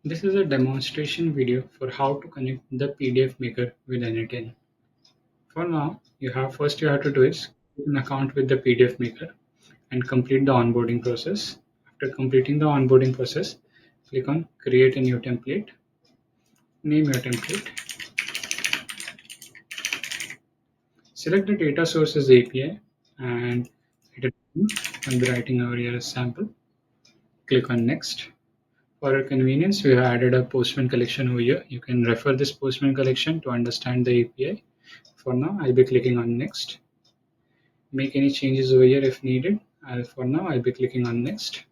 This is a demonstration video for how to connect the PDF maker with n8n. For now, you have to do is create an account with the PDF maker and complete the onboarding process. After completing the onboarding process, click on create a new template, name your template, select the data source as API and hit it. I'll be writing over here as sample. Click on next. For your convenience, we have added a Postman collection over here. You can refer this Postman collection to understand the API. For now, I'll be clicking on next. Make any changes over here if needed. For now, I'll be clicking on next.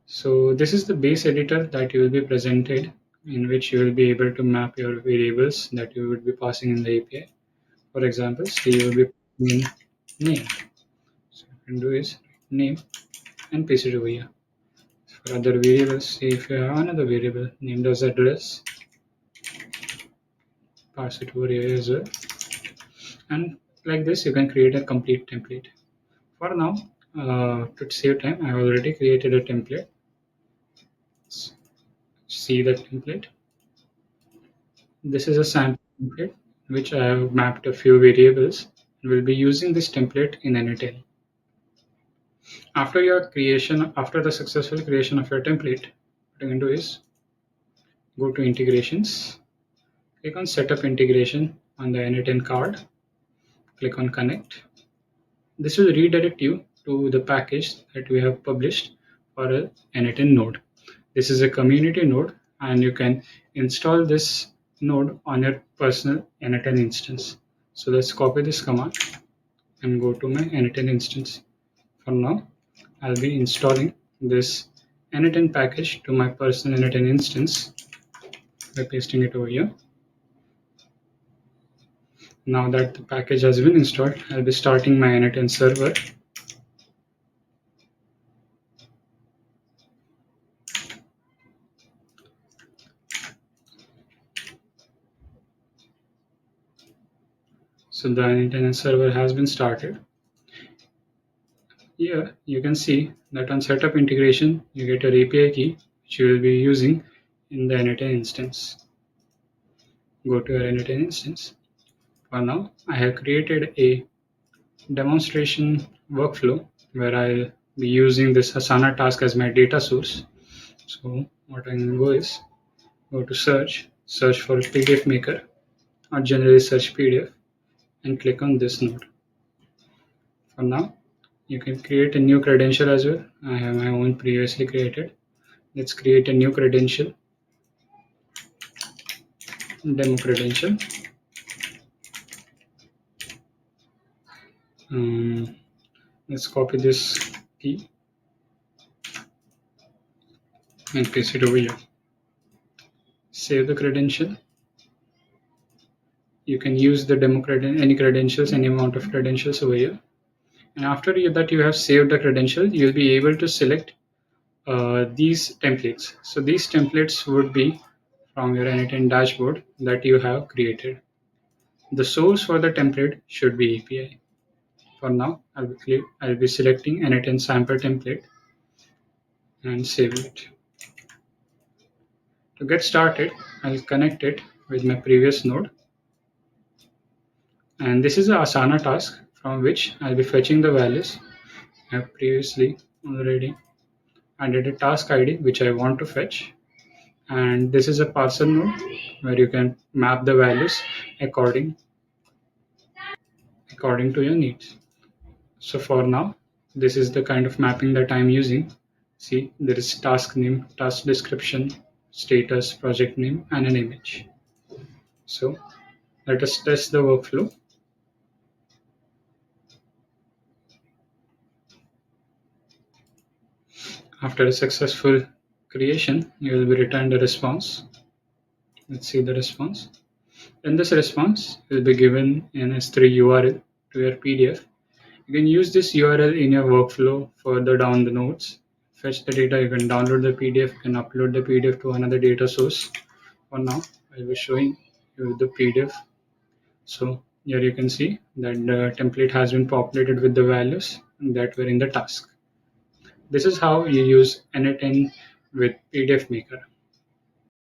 So this is the base editor that you will be presented, in which you will be able to map your variables that you would be passing in the API. For example, say you will be passing in name. So what you can do is name and paste it over here. For other variables, say if you have another variable named as address, pass it over here as well. And like this, you can create a complete template. For now, to save time, I have already created a template. See that template. This is a sample template which I have mapped a few variables. We'll be using this template in n8n. After the successful creation of your template, what you can do is go to integrations, click on setup integration on the n8n card, click on connect. This will redirect you to the package that we have published for a n8n node. This is a community node and you can install this node on your personal n8n instance. So let's copy this command and go to my n8n instance. For now, I'll be installing this n8n package to my personal n8n instance by pasting it over here. Now that the package has been installed, I'll be starting my n8n server. So the n8n server has been started. Here you can see that on setup integration, you get your API key, which you will be using in the n8n instance. Go to your n8n instance. For now, I have created a demonstration workflow where I'll be using this Asana task as my data source. So what I'm going to go is go to search for PDF maker or generally search PDF and click on this node. For now, you can create a new credential as well. I have my own previously created. Let's create a new credential, demo credential. Let's copy this key and paste it over here. Save the credential. You can use the demo any credentials, any amount of credentials over here. And after that you have saved the credential, you'll be able to select these templates. So these templates would be from your n8n dashboard that you have created. The source for the template should be API. For now, I'll be selecting n8n sample template and saving it. To get started, I'll connect it with my previous node. And this is a Asana task from which I'll be fetching the values. I have previously already added a task ID which I want to fetch. And this is a parser node where you can map the values according to your needs. So for now, this is the kind of mapping that I'm using. See, there is task name, task description, status, project name, and an image. So let us test the workflow. After a successful creation, you will be returned a response. Let's see the response. In this response, will be given an S3 URL to your PDF. You can use this URL in your workflow further down the nodes. Fetch the data, you can download the PDF, you can upload the PDF to another data source. For now, I'll be showing you the PDF. So here you can see that the template has been populated with the values that were in the task. This is how you use n8n with PDF Maker.